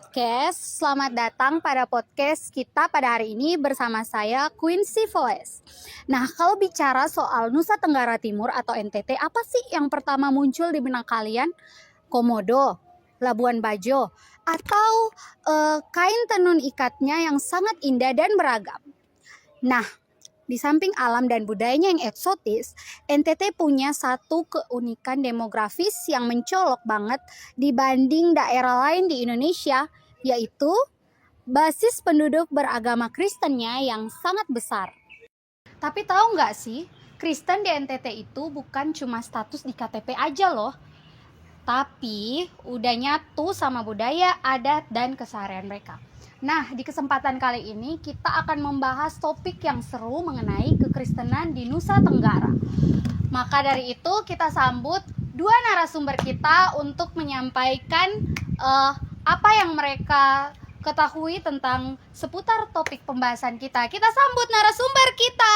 podcast. Selamat datang pada podcast kita pada hari ini bersama saya Quincy Voice. Nah, kalau bicara soal Nusa Tenggara Timur atau NTT, apa sih yang pertama muncul di benak kalian? Komodo, Labuan Bajo, atau kain tenun ikatnya yang sangat indah dan beragam? Nah, di samping alam dan budayanya yang eksotis, NTT punya satu keunikan demografis yang mencolok banget dibanding daerah lain di Indonesia, yaitu basis penduduk beragama Kristennya yang sangat besar. Tapi tahu nggak sih, Kristen di NTT itu bukan cuma status di KTP aja loh, tapi udah nyatu sama budaya, adat, dan keseharian mereka. Nah, di kesempatan kali ini kita akan membahas topik yang seru mengenai kekristenan di Nusa Tenggara. Maka dari itu kita sambut dua narasumber kita untuk menyampaikan apa yang mereka ketahui tentang seputar topik pembahasan kita. Kita sambut narasumber kita.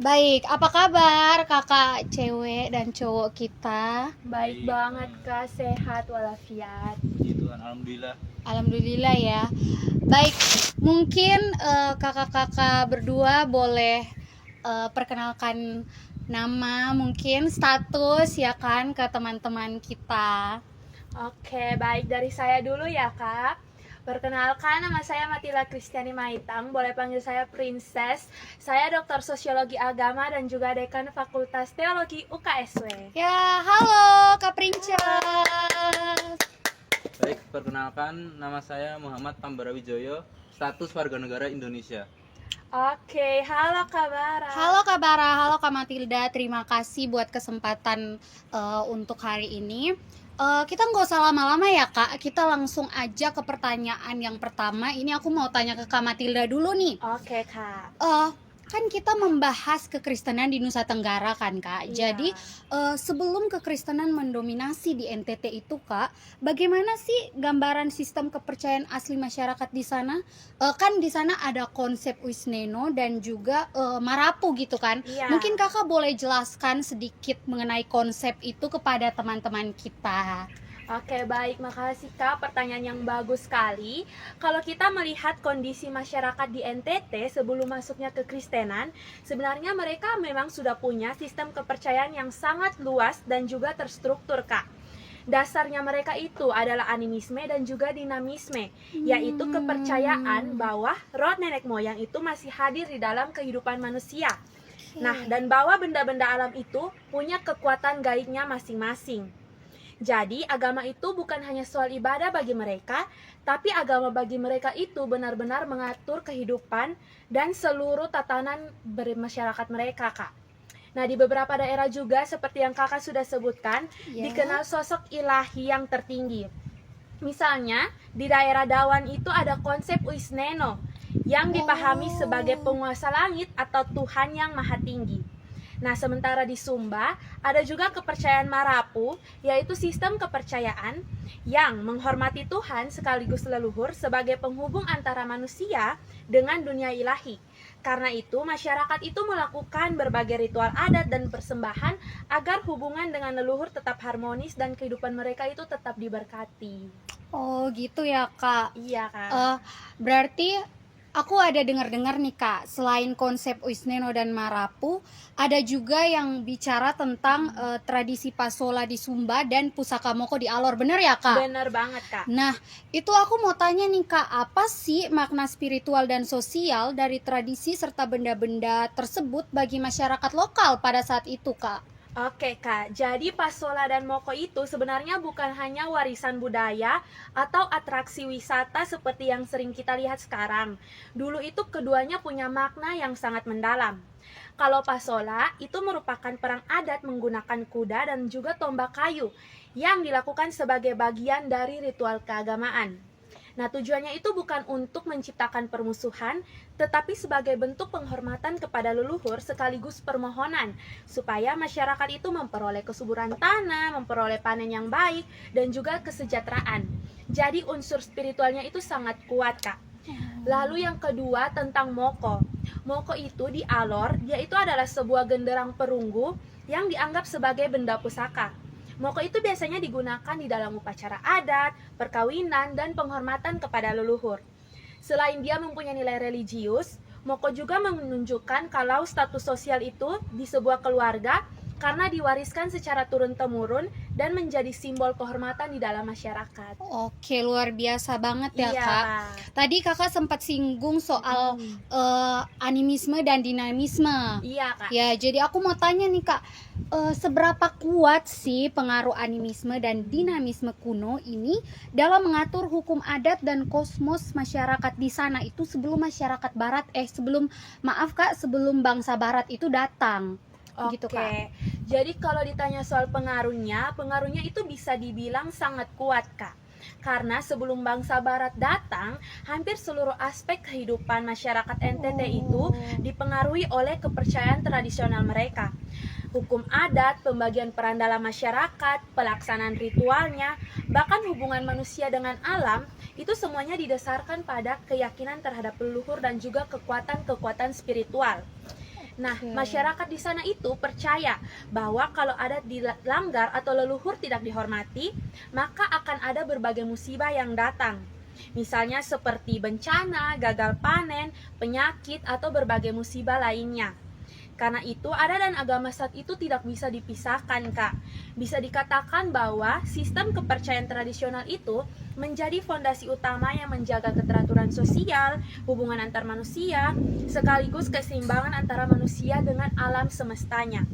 Baik, apa kabar kakak cewek dan cowok kita? Baik banget Kak, sehat walafiat. Puji Tuhan, alhamdulillah. Alhamdulillah ya. Baik, mungkin kakak-kakak berdua boleh perkenalkan nama, mungkin status ya kan ke teman-teman kita. Oke, baik dari saya dulu ya Kak. Perkenalkan, nama saya Matila Kristiani Maitang, boleh panggil saya Princess. Saya dokter sosiologi agama dan juga dekan Fakultas Teologi UKSW. Ya, halo Kak Princess. Baik, perkenalkan nama saya Muhammad Pambara Wijoyo, status warga negara Indonesia. Oke, halo Kak Bara. Halo Kak Bara, halo Kak Matilda. Terima kasih buat kesempatan untuk hari ini. Kita nggak usah lama-lama ya Kak, kita langsung aja ke pertanyaan yang pertama. Ini aku mau tanya ke Kak Matilda dulu nih. Oke Kak. Kan kita membahas kekristenan di Nusa Tenggara kan Kak. Iya. Jadi sebelum kekristenan mendominasi di NTT itu Kak, bagaimana sih gambaran sistem kepercayaan asli masyarakat di sana? Kan di sana ada konsep Wisneno dan juga Marapu gitu kan. Iya. Mungkin Kakak boleh jelaskan sedikit mengenai konsep itu kepada teman-teman kita. Oke, baik, makasih Kak, pertanyaan yang bagus sekali. Kalau kita melihat kondisi masyarakat di NTT sebelum masuknya ke Kristenan, sebenarnya mereka memang sudah punya sistem kepercayaan yang sangat luas dan juga terstruktur Kak. Dasarnya mereka itu adalah animisme dan juga dinamisme, yaitu kepercayaan bahwa roh nenek moyang itu masih hadir di dalam kehidupan manusia. Nah, dan bahwa benda-benda alam itu punya kekuatan gaibnya masing-masing. Jadi agama itu bukan hanya soal ibadah bagi mereka, tapi agama bagi mereka itu benar-benar mengatur kehidupan dan seluruh tatanan bermasyarakat mereka Kak. Nah, di beberapa daerah juga seperti yang Kakak sudah sebutkan, Ya. dikenal sosok ilahi yang tertinggi. Misalnya, di daerah Dawan itu ada konsep Wisneno yang dipahami sebagai penguasa langit atau Tuhan yang maha tinggi. Nah, sementara di Sumba ada juga kepercayaan Marapu, yaitu sistem kepercayaan yang menghormati Tuhan sekaligus leluhur sebagai penghubung antara manusia dengan dunia ilahi. Karena itu, masyarakat itu melakukan berbagai ritual adat dan persembahan agar hubungan dengan leluhur tetap harmonis dan kehidupan mereka itu tetap diberkati. Oh gitu ya Kak. Iya, Kak. Berarti aku ada dengar-dengar nih Kak, selain konsep Wisneno dan Marapu, ada juga yang bicara tentang tradisi Pasola di Sumba dan Pusaka Moko di Alor, bener ya Kak? Bener banget, Kak. Nah, itu aku mau tanya nih Kak, apa sih makna spiritual dan sosial dari tradisi serta benda-benda tersebut bagi masyarakat lokal pada saat itu Kak? Oke Kak, jadi Pasola dan Moko itu sebenarnya bukan hanya warisan budaya atau atraksi wisata seperti yang sering kita lihat sekarang. Dulu itu keduanya punya makna yang sangat mendalam. Kalau Pasola itu merupakan perang adat menggunakan kuda dan juga tombak kayu yang dilakukan sebagai bagian dari ritual keagamaan. Nah, tujuannya itu bukan untuk menciptakan permusuhan, tetapi sebagai bentuk penghormatan kepada leluhur sekaligus permohonan supaya masyarakat itu memperoleh kesuburan tanah, memperoleh panen yang baik, dan juga kesejahteraan. Jadi unsur spiritualnya itu sangat kuat, Kak. Lalu yang kedua tentang Moko. Moko itu di Alor, dia itu adalah sebuah genderang perunggu yang dianggap sebagai benda pusaka. Moko itu biasanya digunakan di dalam upacara adat, perkawinan, dan penghormatan kepada leluhur. Selain dia mempunyai nilai religius, moko juga menunjukkan kalau status sosial itu di sebuah keluarga karena diwariskan secara turun-temurun dan menjadi simbol kehormatan di dalam masyarakat. Oke, luar biasa banget ya, Iya. Kak. Tadi Kakak sempat singgung soal animisme dan dinamisme. Iya, Kak. Ya, jadi aku mau tanya nih, Kak, seberapa kuat sih pengaruh animisme dan dinamisme kuno ini dalam mengatur hukum adat dan kosmos masyarakat di sana itu sebelum masyarakat barat sebelum bangsa barat itu datang. Oke, Gitu, Kak. jadi kalau ditanya soal pengaruhnya itu bisa dibilang sangat kuat, Kak. Karena sebelum bangsa barat datang, hampir seluruh aspek kehidupan masyarakat NTT itu dipengaruhi oleh kepercayaan tradisional mereka. Hukum adat, pembagian peran dalam masyarakat, pelaksanaan ritualnya, bahkan hubungan manusia dengan alam, itu semuanya didasarkan pada keyakinan terhadap leluhur dan juga kekuatan-kekuatan spiritual. Nah, masyarakat di sana itu percaya bahwa kalau adat dilanggar atau leluhur tidak dihormati, maka akan ada berbagai musibah yang datang. Misalnya seperti bencana, gagal panen, penyakit, atau berbagai musibah lainnya. Karena itu, adat dan agama saat itu tidak bisa dipisahkan, Kak. Bisa dikatakan bahwa sistem kepercayaan tradisional itu menjadi fondasi utama yang menjaga keteraturan sosial, hubungan antar manusia, sekaligus keseimbangan antara manusia dengan alam semestanya.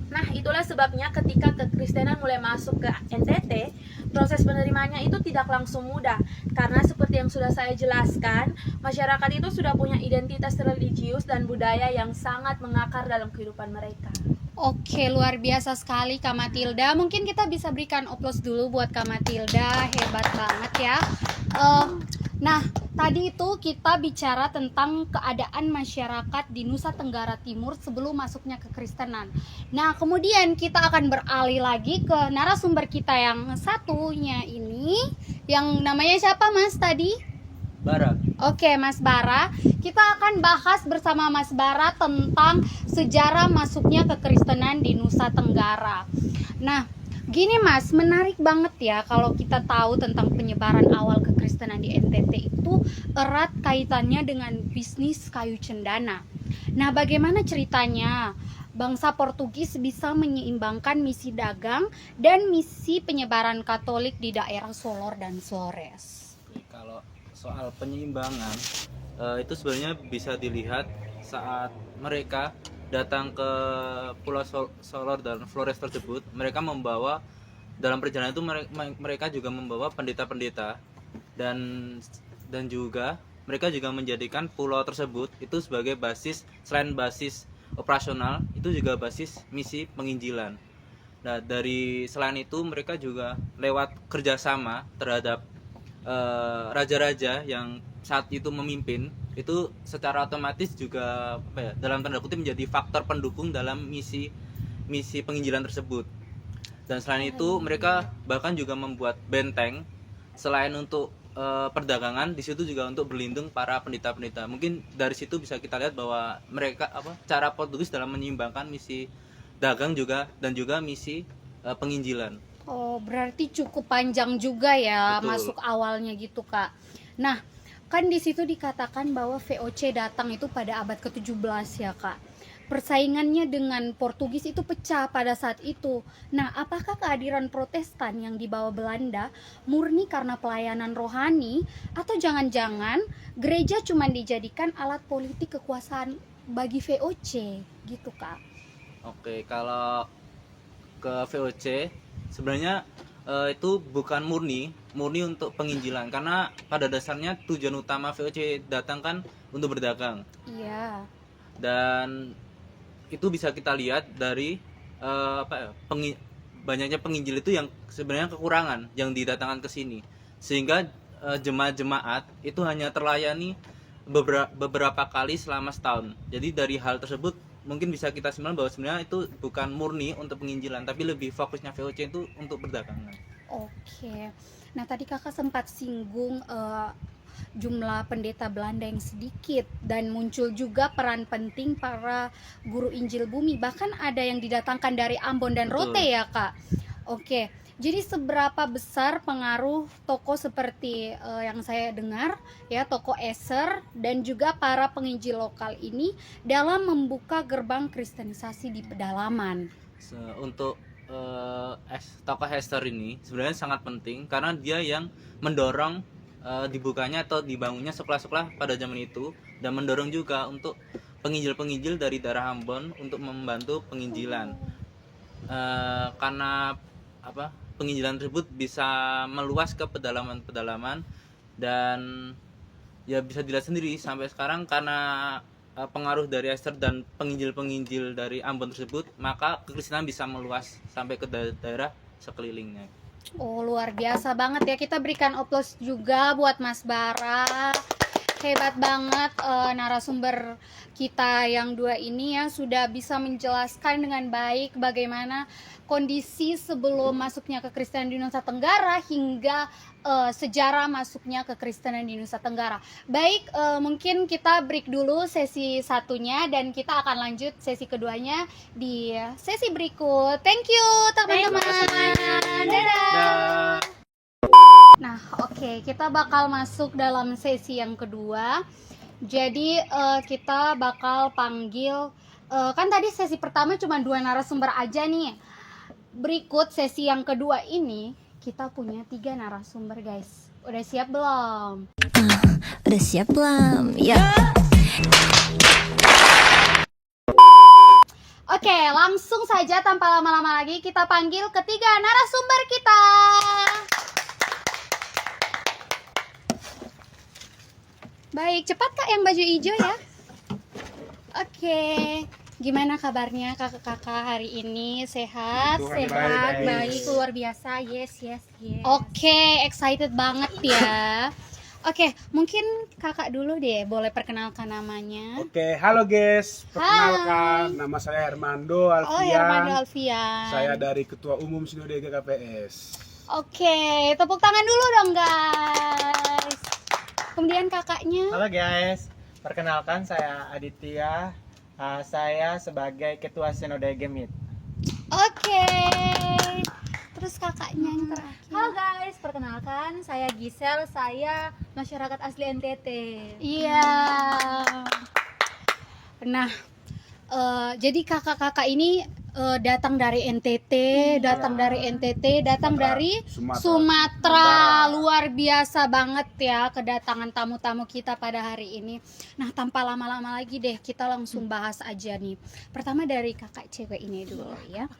Nah, itulah sebabnya ketika kekristenan mulai masuk ke NTT, proses penerimanya itu tidak langsung mudah. Karena seperti yang sudah saya jelaskan, masyarakat itu sudah punya identitas religius dan budaya yang sangat mengakar dalam kehidupan mereka. Oke, luar biasa sekali Kak Matilda. Mungkin kita bisa berikan oplos dulu buat Kak Matilda. Hebat banget ya. Nah, tadi itu kita bicara tentang keadaan masyarakat di Nusa Tenggara Timur sebelum masuknya ke Kristenan. Nah, kemudian kita akan beralih lagi ke narasumber kita yang satunya ini, yang namanya siapa Mas tadi? Bara. Oke, Mas Bara, kita akan bahas bersama Mas Bara tentang sejarah masuknya ke Kristenan di Nusa Tenggara. Nah, gini Mas, menarik banget ya kalau kita tahu tentang penyebaran awal kekristenan di NTT itu erat kaitannya dengan bisnis kayu cendana. Nah, bagaimana ceritanya bangsa Portugis bisa menyeimbangkan misi dagang dan misi penyebaran Katolik di daerah Solor dan Flores? Kalau soal penyeimbangan itu sebenarnya bisa dilihat saat mereka datang ke Pulau Solor dan Flores tersebut. Mereka membawa dalam perjalanan itu mereka juga membawa pendeta-pendeta dan juga mereka juga menjadikan pulau tersebut itu sebagai basis, selain basis operasional itu juga basis misi penginjilan. Nah, selain itu mereka juga lewat kerjasama terhadap raja-raja yang saat itu memimpin, itu secara otomatis juga dalam tanda kutip menjadi faktor pendukung dalam misi penginjilan tersebut. Dan selain itu mereka bahkan juga membuat benteng selain untuk perdagangan, di situ juga untuk berlindung para pendeta-pendeta. Mungkin dari situ bisa kita lihat bahwa mereka cara Portugis dalam menyeimbangkan misi dagang juga dan juga misi penginjilan. Oh, berarti cukup panjang juga ya. Betul. Masuk awalnya gitu, Kak. Nah, kan di situ dikatakan bahwa VOC datang itu pada abad ke-17 ya, Kak. Persaingannya dengan Portugis itu pecah pada saat itu. Nah, apakah kehadiran Protestan yang dibawa Belanda murni karena pelayanan rohani, atau jangan-jangan gereja cuma dijadikan alat politik kekuasaan bagi VOC gitu, Kak? Oke, kalau ke VOC sebenarnya itu bukan murni untuk penginjilan, karena pada dasarnya tujuan utama VOC datang kan untuk berdagang. Iya. Dan itu bisa kita lihat dari banyaknya penginjil itu yang sebenarnya kekurangan yang didatangkan ke sini, sehingga jemaat-jemaat itu hanya terlayani beberapa kali selama setahun. Jadi dari hal tersebut mungkin bisa kita simpulkan bahwa sebenarnya itu bukan murni untuk penginjilan, tapi lebih fokusnya VOC itu untuk perdagangan. Oke. Nah, tadi Kakak sempat singgung jumlah pendeta Belanda yang sedikit, dan muncul juga peran penting para guru Injil bumi, bahkan ada yang didatangkan dari Ambon dan Betul. Rote ya Kak. Oke, jadi seberapa besar pengaruh tokoh seperti yang saya dengar ya, tokoh Eser dan juga para penginjil lokal ini dalam membuka gerbang kristenisasi di pedalaman? Untuk tokoh Hester ini sebenarnya sangat penting karena dia yang mendorong dibukanya atau dibangunnya sekolah-sekolah pada zaman itu, dan mendorong juga untuk penginjil-penginjil dari daerah Ambon untuk membantu penginjilan. Karena penginjilan tersebut bisa meluas ke pedalaman-pedalaman, dan ya bisa dilihat sendiri sampai sekarang karena pengaruh dari Esther dan penginjil-penginjil dari Ambon tersebut, maka kekristenan bisa meluas sampai ke daerah sekelilingnya. Oh, luar biasa banget ya. Kita berikan aplaus juga buat Mas Bara. Hebat banget narasumber kita yang dua ini ya, sudah bisa menjelaskan dengan baik bagaimana kondisi sebelum masuknya kekristenan di Nusa Tenggara hingga sejarah masuknya kekristenan di Nusa Tenggara. Baik, mungkin kita break dulu sesi satunya dan kita akan lanjut sesi keduanya di sesi berikut. Thank you teman-teman. Dadah. Nah, oke, kita bakal masuk dalam sesi yang kedua. Jadi kita bakal panggil, kan tadi sesi pertama cuma 2 narasumber aja nih. Berikut sesi yang kedua ini kita punya 3 narasumber, guys. Udah siap belum? Udah siap belum? Ya. Oke, langsung saja tanpa lama-lama lagi kita panggil ketiga narasumber kita. Baik, cepat Kak yang baju hijau ya. Oke, gimana kabarnya kakak-kakak hari ini? Sehat? Tuhan Sehat, baik, luar biasa. Yes. Oke, excited banget ya. Oke, mungkin kakak dulu deh, boleh perkenalkan namanya. Oke, halo guys. Perkenalkan, nama saya Hermando Alfian. Oh, Hermando Alfian. Saya dari Ketua Umum Sinode GKPS. Oke, tepuk tangan dulu dong guys. Kemudian kakaknya. Halo guys, perkenalkan saya Aditya. Saya sebagai Ketua Sinode Gemit. Oke. Terus kakaknya yang terakhir. Halo guys, perkenalkan saya Gisel, saya masyarakat asli NTT. Iya. Nah, jadi kakak-kakak ini datang dari NTT, datang dari Sumatera. Luar biasa banget ya kedatangan tamu-tamu kita pada hari ini. Nah, tanpa lama-lama lagi deh, kita langsung bahas aja nih. Pertama dari kakak cewek ini dulu ya.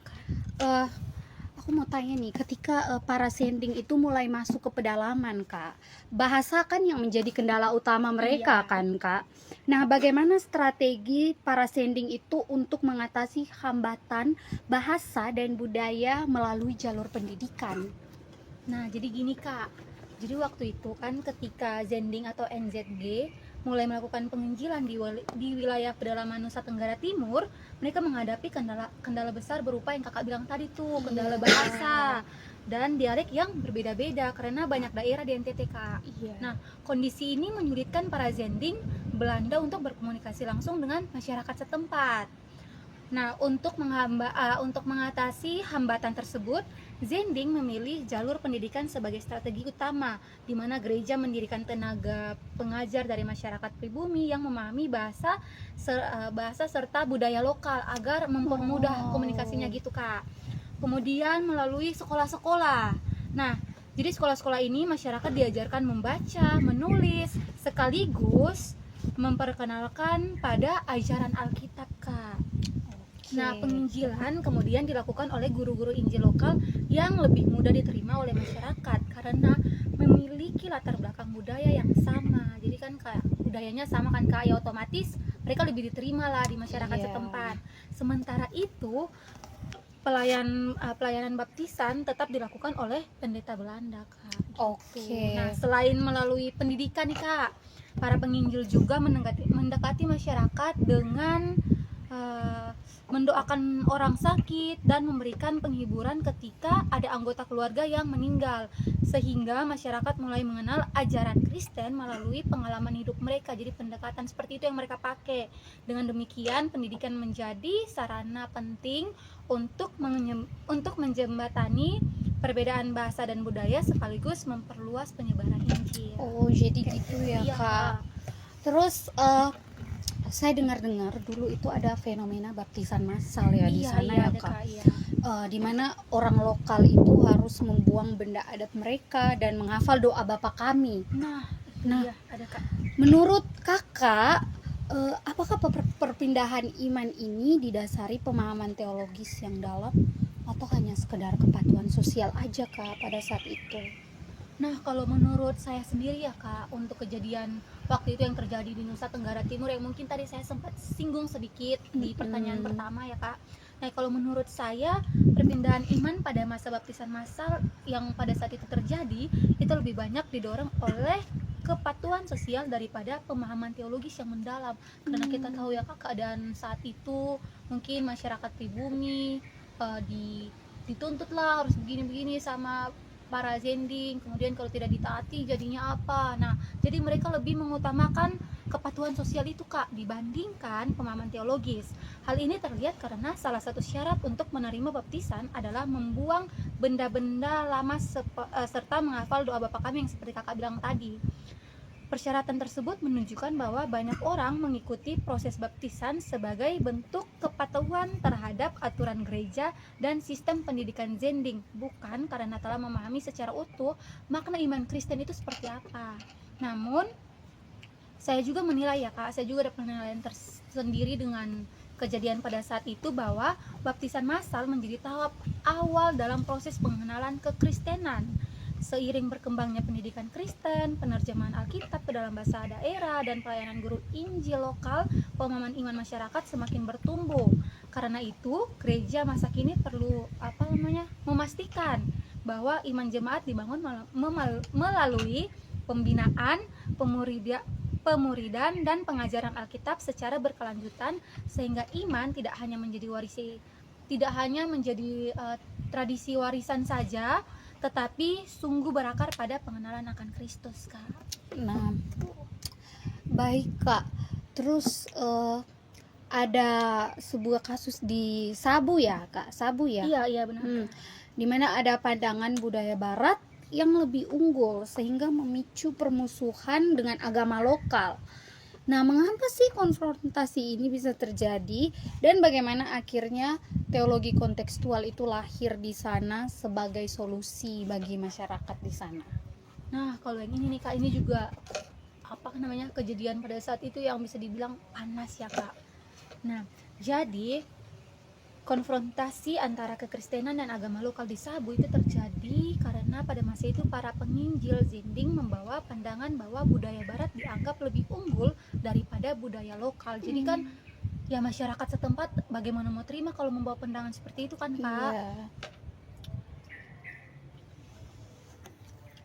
Aku mau tanya nih, ketika para sending itu mulai masuk ke pedalaman Kak, bahasa kan yang menjadi kendala utama mereka kan Kak. Nah, bagaimana strategi para sending itu untuk mengatasi hambatan bahasa dan budaya melalui jalur pendidikan? Nah, jadi gini Kak. Jadi waktu itu kan ketika Zending atau NZG mulai melakukan penginjilan di wilayah pedalaman Nusa Tenggara Timur, mereka menghadapi kendala besar berupa yang kakak bilang tadi tuh, kendala bahasa dan dialek yang berbeda-beda karena banyak daerah di NTT Kak. Nah, kondisi ini menyulitkan para Zending Belanda untuk berkomunikasi langsung dengan masyarakat setempat. Nah, untuk mengatasi hambatan tersebut, Zending memilih jalur pendidikan sebagai strategi utama, di mana gereja mendirikan tenaga pengajar dari masyarakat pribumi yang memahami bahasa serta budaya lokal agar mempermudah komunikasinya gitu Kak. Kemudian melalui sekolah-sekolah. Nah, jadi sekolah-sekolah ini masyarakat diajarkan membaca, menulis, sekaligus memperkenalkan pada ajaran Alkitab Kak. Nah, penginjilan kemudian dilakukan oleh guru-guru Injil lokal yang lebih mudah diterima oleh masyarakat karena memiliki latar belakang budaya yang sama. Jadi kan kayak budayanya sama kan Kak, ya otomatis mereka lebih diterima lah di masyarakat setempat. Sementara itu, pelayanan baptisan tetap dilakukan oleh pendeta Belanda Kak. Oke. Nah, selain melalui pendidikan nih Kak, para penginjil juga mendekati masyarakat dengan mendoakan orang sakit dan memberikan penghiburan ketika ada anggota keluarga yang meninggal, sehingga masyarakat mulai mengenal ajaran Kristen melalui pengalaman hidup mereka. Jadi pendekatan seperti itu yang mereka pakai. Dengan demikian pendidikan menjadi sarana penting untuk menjembatani perbedaan bahasa dan budaya sekaligus memperluas penyebaran Injil. Oh, jadi gitu ya, Iya, Kak. Terus saya dengar-dengar dulu itu ada fenomena baptisan massal ya di sana ya, ada, Kak. Iya. Di mana orang lokal itu harus membuang benda adat mereka dan menghafal doa Bapa Kami. Nah, Nah, iya, ada Kak. menurut Kakak, apakah perpindahan iman ini didasari pemahaman teologis yang dalam atau hanya sekedar kepatuhan sosial aja, Kak, pada saat itu? Nah, kalau menurut saya sendiri ya Kak, untuk kejadian waktu itu yang terjadi di Nusa Tenggara Timur yang mungkin tadi saya sempat singgung sedikit di pertanyaan pertama ya Kak. Nah, kalau menurut saya perpindahan iman pada masa baptisan massal yang pada saat itu terjadi itu lebih banyak didorong oleh kepatuhan sosial daripada pemahaman teologis yang mendalam. Karena kita tahu ya Kak, keadaan saat itu mungkin masyarakat pribumi dituntut lah harus begini-begini sama para zending, kemudian kalau tidak ditaati jadinya apa. Nah, jadi mereka lebih mengutamakan kepatuhan sosial itu Kak dibandingkan pemahaman teologis. Hal ini terlihat karena salah satu syarat untuk menerima baptisan adalah membuang benda-benda lama serta menghafal doa Bapa Kami yang seperti Kakak bilang tadi. Persyaratan tersebut menunjukkan bahwa banyak orang mengikuti proses baptisan sebagai bentuk kepatuhan terhadap aturan gereja dan sistem pendidikan zending, bukan karena telah memahami secara utuh makna iman Kristen itu seperti apa. Namun, saya juga menilai ya Kak, saya juga ada penilaian tersendiri dengan kejadian pada saat itu bahwa baptisan massal menjadi tahap awal dalam proses pengenalan kekristenan. Seiring berkembangnya pendidikan Kristen, penerjemahan Alkitab ke dalam bahasa daerah, dan pelayanan guru Injil lokal, pemahaman iman masyarakat semakin bertumbuh. Karena itu, gereja masa kini perlu memastikan bahwa iman jemaat dibangun melalui pembinaan, pemuridan dan pengajaran Alkitab secara berkelanjutan, sehingga iman tidak hanya menjadi tradisi warisan saja, tetapi sungguh berakar pada pengenalan akan Kristus, Kak. Nah, baik Kak. Terus ada sebuah kasus di Sabu ya, Kak? Sabu ya? Iya benar. Di mana ada pandangan budaya barat yang lebih unggul sehingga memicu permusuhan dengan agama lokal. Nah, mengapa sih konfrontasi ini bisa terjadi dan bagaimana akhirnya teologi kontekstual itu lahir di sana sebagai solusi bagi masyarakat di sana? Nah, kalau yang ini nih Kak, ini juga kejadian pada saat itu yang bisa dibilang panas ya Kak. Nah, jadi konfrontasi antara kekristenan dan agama lokal di Sabu itu terjadi karena pada masa itu para penginjil zending membawa pandangan bahwa budaya barat dianggap lebih unggul daripada budaya lokal. Jadi kan ya masyarakat setempat bagaimana mau terima kalau membawa pandangan seperti itu kan Kak? Iya.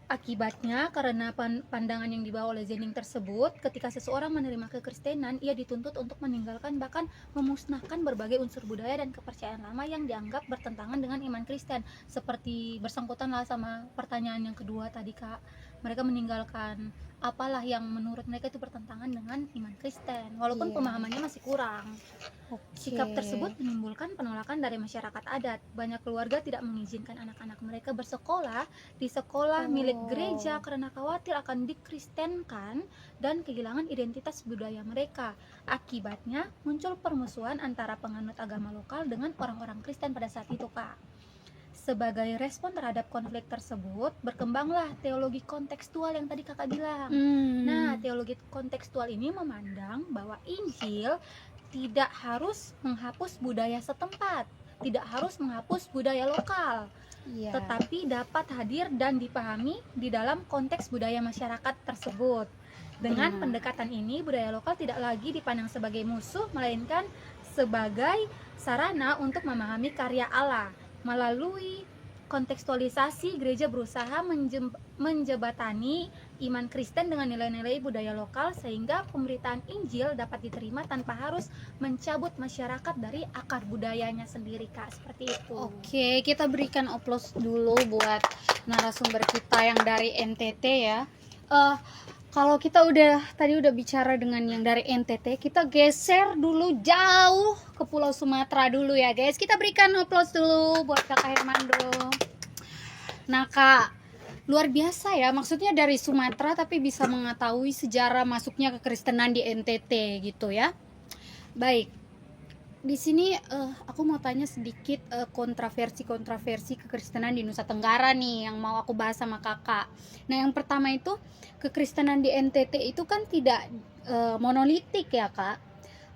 Akibatnya karena pandangan yang dibawa oleh zending tersebut, ketika seseorang menerima kekristenan, ia dituntut untuk meninggalkan bahkan memusnahkan berbagai unsur budaya dan kepercayaan lama yang dianggap bertentangan dengan iman Kristen. Seperti bersangkutan lah sama pertanyaan yang kedua tadi Kak, mereka meninggalkan apalah yang menurut mereka itu bertentangan dengan iman Kristen, walaupun pemahamannya masih kurang. Sikap tersebut menimbulkan penolakan dari masyarakat adat. Banyak keluarga tidak mengizinkan anak-anak mereka bersekolah di sekolah milik gereja karena khawatir akan dikristenkan dan kehilangan identitas budaya mereka. Akibatnya muncul permusuhan antara penganut agama lokal dengan orang-orang Kristen pada saat itu Kak. Sebagai respon terhadap konflik tersebut, berkembanglah teologi kontekstual yang tadi Kakak bilang. Nah, teologi kontekstual ini memandang bahwa Injil tidak harus menghapus budaya setempat, tidak harus menghapus budaya lokal, tetapi dapat hadir dan dipahami di dalam konteks budaya masyarakat tersebut. Dengan pendekatan ini, budaya lokal tidak lagi dipandang sebagai musuh, melainkan sebagai sarana untuk memahami karya Allah. Melalui kontekstualisasi, gereja berusaha menjebatani iman Kristen dengan nilai-nilai budaya lokal sehingga pemberitaan Injil dapat diterima tanpa harus mencabut masyarakat dari akar budayanya sendiri, Kak. Seperti itu. Oke, kita berikan aplaus dulu buat narasumber kita yang dari NTT ya. Kalau kita tadi udah bicara dengan yang dari NTT, kita geser dulu jauh ke Pulau Sumatera dulu ya guys. Kita berikan aplaus dulu buat Kakak Hermando. Nah Kak, luar biasa ya, maksudnya dari Sumatera tapi bisa mengetahui sejarah masuknya kekristenan di NTT gitu ya. Baik, di sini aku mau tanya sedikit kontroversi kekristenan di Nusa Tenggara nih yang mau aku bahas sama kakak. Nah yang pertama itu, kekristenan di NTT itu kan tidak monolitik ya kak,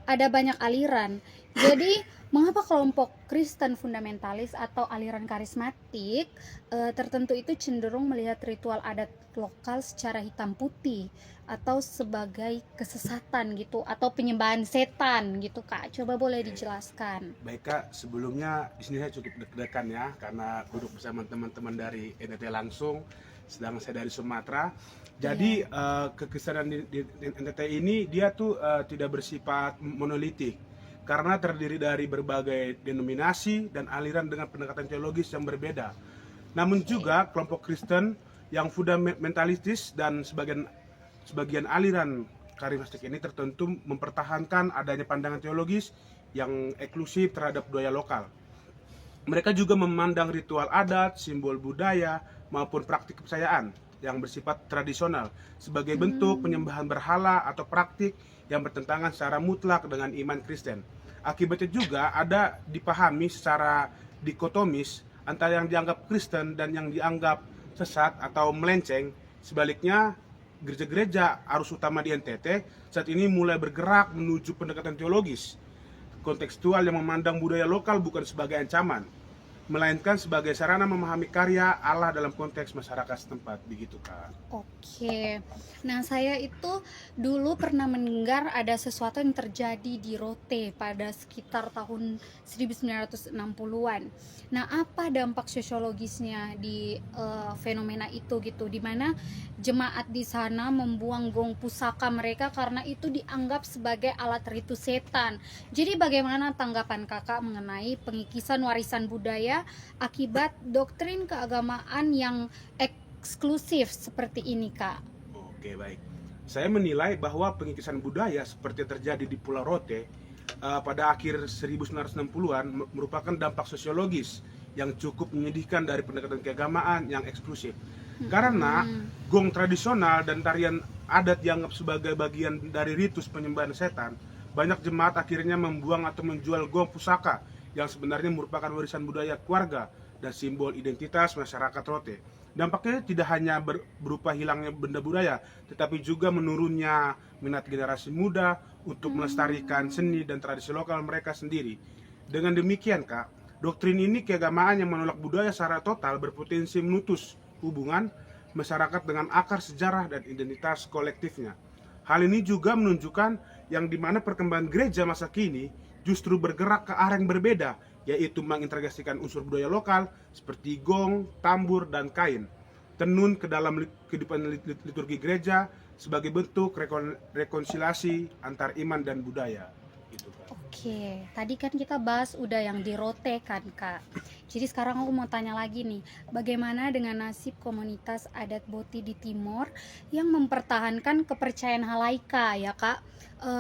ada banyak aliran. Jadi mengapa kelompok Kristen fundamentalis atau aliran karismatik tertentu itu cenderung melihat ritual adat lokal secara hitam putih atau sebagai kesesatan gitu atau penyembahan setan gitu kak? Coba boleh dijelaskan. Baik Kak, sebelumnya di sini saya cukup deg-degan ya karena duduk bersama teman-teman dari NTT langsung, sedangkan saya dari Sumatera. Jadi kekristenan di NTT ini dia tuh tidak bersifat monolitik karena terdiri dari berbagai denominasi dan aliran dengan pendekatan teologis yang berbeda. Namun juga kelompok Kristen yang fundamentalistis dan sebagian aliran karismatik ini tertentu mempertahankan adanya pandangan teologis yang eksklusif terhadap budaya lokal. Mereka juga memandang ritual adat, simbol budaya, maupun praktik kepercayaan yang bersifat tradisional sebagai bentuk penyembahan berhala atau praktik yang bertentangan secara mutlak dengan iman Kristen. Akibatnya juga ada dipahami secara dikotomis antara yang dianggap Kristen dan yang dianggap sesat atau melenceng. Sebaliknya, gereja-gereja arus utama di NTT saat ini mulai bergerak menuju pendekatan teologis kontekstual yang memandang budaya lokal bukan sebagai ancaman, melainkan sebagai sarana memahami karya Allah dalam konteks masyarakat setempat, begitu Kak. Oke, nah saya itu dulu pernah mendengar ada sesuatu yang terjadi di Rote pada sekitar tahun 1960-an. Nah apa dampak sosiologisnya di fenomena itu gitu, dimana jemaat di sana membuang gong pusaka mereka karena itu dianggap sebagai alat ritu setan. Jadi bagaimana tanggapan kakak mengenai pengikisan warisan budaya akibat doktrin keagamaan yang eksklusif seperti ini kak? Oke, baik. Saya menilai bahwa pengikisan budaya seperti yang terjadi di Pulau Rote pada akhir 1960-an merupakan dampak sosiologis yang cukup menyedihkan dari pendekatan keagamaan yang eksklusif. Karena gong tradisional dan tarian adat dianggap sebagai bagian dari ritus penyembahan setan, banyak jemaat akhirnya membuang atau menjual gong pusaka yang sebenarnya merupakan warisan budaya keluarga dan simbol identitas masyarakat Rote. Dampaknya tidak hanya berupa hilangnya benda budaya, tetapi juga menurunnya minat generasi muda untuk melestarikan seni dan tradisi lokal mereka sendiri. Dengan demikian, Kak, doktrin ini keagamaan yang menolak budaya secara total berpotensi memutus hubungan masyarakat dengan akar sejarah dan identitas kolektifnya. Hal ini juga menunjukkan yang dimana perkembangan gereja masa kini justru bergerak ke arah yang berbeda, yaitu mengintegrasikan unsur budaya lokal seperti gong, tambur, dan kain, tenun ke dalam kehidupan liturgi gereja sebagai bentuk rekonsiliasi antar iman dan budaya. Gitu, Kak. Oke, tadi kan kita bahas udah yang di Rote kan kak. Jadi sekarang aku mau tanya lagi nih, bagaimana dengan nasib komunitas adat Boti di Timor yang mempertahankan kepercayaan halaika ya kak?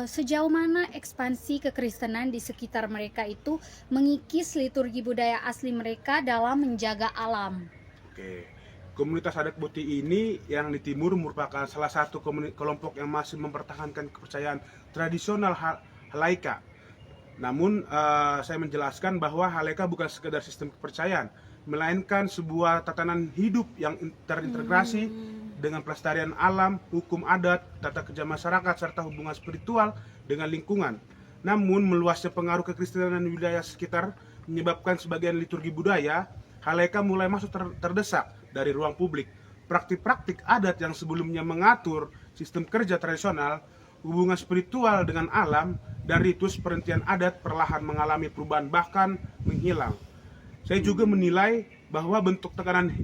Sejauh mana ekspansi kekristenan di sekitar mereka itu mengikis liturgi budaya asli mereka dalam menjaga alam? Oke. Komunitas adat Boti ini yang di timur merupakan salah satu kelompok yang masih mempertahankan kepercayaan tradisional halaika. Namun saya menjelaskan bahwa halaika bukan sekedar sistem kepercayaan, melainkan sebuah tatanan hidup yang terintegrasi dengan pelestarian alam, hukum adat, tata kerja masyarakat, serta hubungan spiritual dengan lingkungan. Namun meluasnya pengaruh kekristenan di wilayah sekitar menyebabkan sebagian liturgi budaya halaika mulai masuk terdesak dari ruang publik. Praktik-praktik adat yang sebelumnya mengatur sistem kerja tradisional, hubungan spiritual dengan alam, dan ritus perhentian adat perlahan mengalami perubahan bahkan menghilang. Saya juga menilai bahwa bentuk tekanan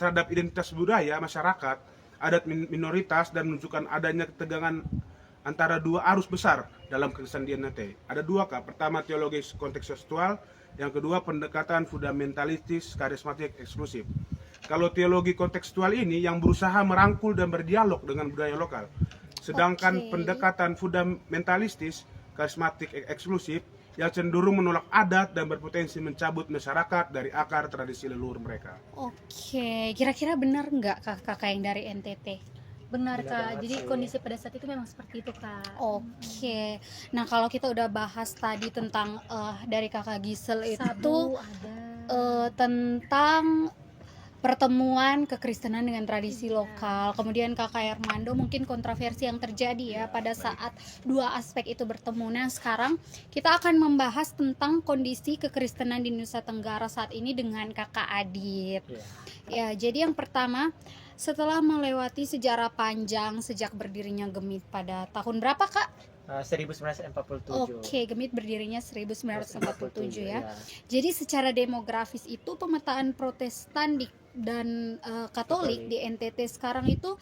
terhadap identitas budaya masyarakat adat minoritas dan menunjukkan adanya ketegangan antara dua arus besar dalam kekristenan di NTT. Ada dua Kak, pertama teologi kontekstual, yang kedua pendekatan fundamentalistis, karismatik, eksklusif. Kalau teologi kontekstual ini yang berusaha merangkul dan berdialog dengan budaya lokal. Sedangkan pendekatan fundamentalistis, karismatik, eksklusif yang cenderung menolak adat dan berpotensi mencabut masyarakat dari akar tradisi leluhur mereka. Oke, kira-kira benar nggak kakak yang dari NTT? Benar Benar Kak, banget jadi sih. kondisi pada saat itu memang seperti itu Kak. Oke, nah kalau kita udah bahas tadi tentang dari kakak Gisel itu Sabu ada. tentang pertemuan kekristenan dengan tradisi lokal. Kemudian kakak Armando mungkin kontroversi yang terjadi ya pada saat dua aspek itu bertemu. Nah sekarang kita akan membahas tentang kondisi kekristenan di Nusa Tenggara saat ini dengan kakak Adit. Iya. Ya, jadi yang pertama, setelah melewati sejarah panjang sejak berdirinya Gemit pada tahun berapa kak? 1947. Oke, Gemit berdirinya 1947 ya. Ya. Jadi secara demografis itu pemetaan Protestan dan Katolik Katolik. di NTT sekarang itu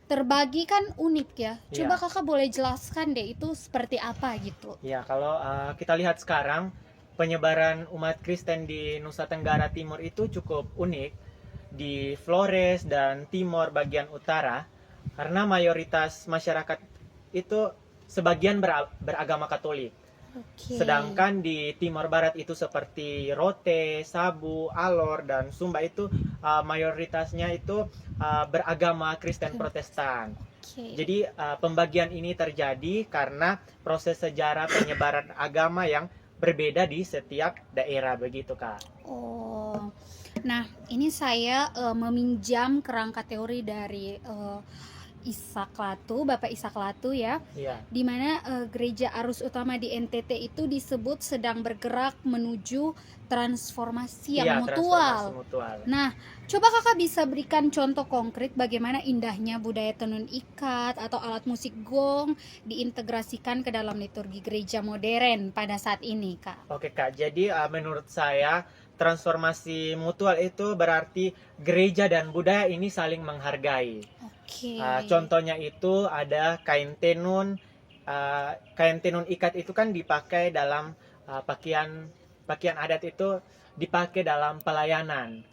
terbagi kan unik ya. Coba Iya. kakak boleh jelaskan deh itu seperti apa gitu. Ya, kalau kita lihat sekarang penyebaran umat Kristen di Nusa Tenggara Timur itu cukup unik di Flores dan Timor bagian utara karena mayoritas masyarakat itu sebagian beragama Katolik. Oke. Sedangkan di Timor Barat itu seperti Rote, Sabu, Alor dan Sumba itu mayoritasnya itu beragama Kristen Protestan. Oke. Jadi pembagian ini terjadi karena proses sejarah penyebaran agama yang berbeda di setiap daerah begitu Kak. Oh, nah ini saya meminjam kerangka teori dari Ishak Latu, Bapak Ishak Latu ya, Iya. di mana gereja arus utama di NTT itu disebut sedang bergerak menuju transformasi yang Iya, mutual. transformasi mutual. Nah, coba kakak bisa berikan contoh konkret bagaimana indahnya budaya tenun ikat atau alat musik gong diintegrasikan ke dalam liturgi gereja modern pada saat ini, Kak. Oke Kak, jadi menurut saya transformasi mutual itu berarti gereja dan budaya ini saling menghargai. Oke. Contohnya itu ada kain tenun. Kain tenun ikat itu kan dipakai dalam pakaian adat itu dipakai dalam pelayanan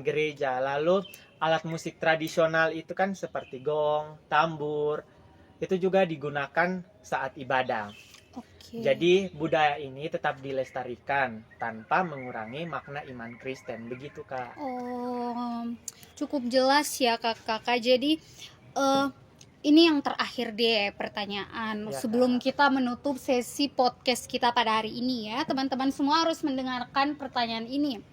gereja. Lalu alat musik tradisional itu kan seperti gong, tambur, itu juga digunakan saat ibadah. Oke. Jadi budaya ini tetap dilestarikan tanpa mengurangi makna iman Kristen, begitu Kak. Oh, cukup jelas ya kakak. Jadi ini yang terakhir deh pertanyaan Ya, sebelum kita menutup sesi podcast kita pada hari ini ya. Teman-teman semua harus mendengarkan pertanyaan ini.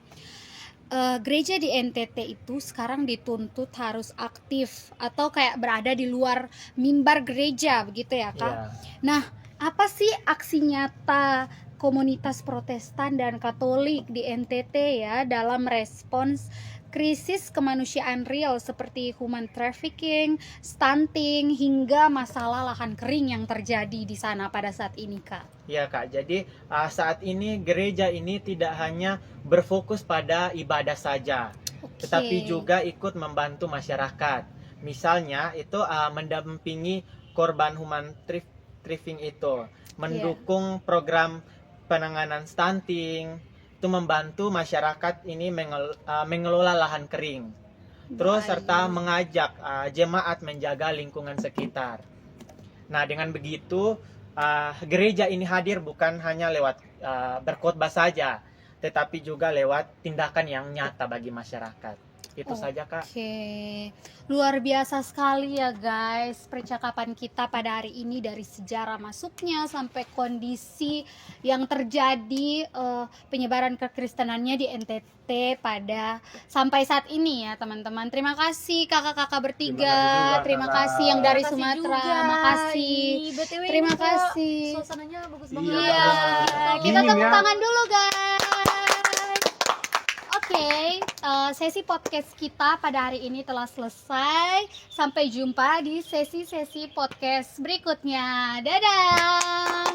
Gereja di NTT itu sekarang dituntut harus aktif atau kayak berada di luar mimbar gereja begitu ya kak. Ya. Nah, apa sih aksi nyata komunitas Protestan dan Katolik di NTT ya dalam respons krisis kemanusiaan real seperti human trafficking, stunting, hingga masalah lahan kering yang terjadi di sana pada saat ini, Kak? Ya Kak, jadi saat ini gereja ini tidak hanya berfokus pada ibadah saja, Oke. tetapi juga ikut membantu masyarakat. Misalnya itu mendampingi korban human trafficking itu, mendukung program penanganan stunting, itu membantu masyarakat ini mengelola lahan kering. Terus serta mengajak jemaat menjaga lingkungan sekitar. Nah, dengan begitu gereja ini hadir bukan hanya lewat berkhotbah saja, tetapi juga lewat tindakan yang nyata bagi masyarakat. Itu saja Kak. Oke, luar biasa sekali ya guys percakapan kita pada hari ini dari sejarah masuknya sampai kondisi yang terjadi penyebaran kekristenannya di NTT pada sampai saat ini ya teman-teman. Terima kasih kakak-kakak bertiga, terima kasih yang dari Sumatera, makasih. Terima kasih. Suasananya bagus banget. Iya, kita Dingin tepuk ya. tangan dulu guys. Oke, sesi podcast kita pada hari ini telah selesai. Sampai jumpa di sesi-sesi podcast berikutnya. Dadah.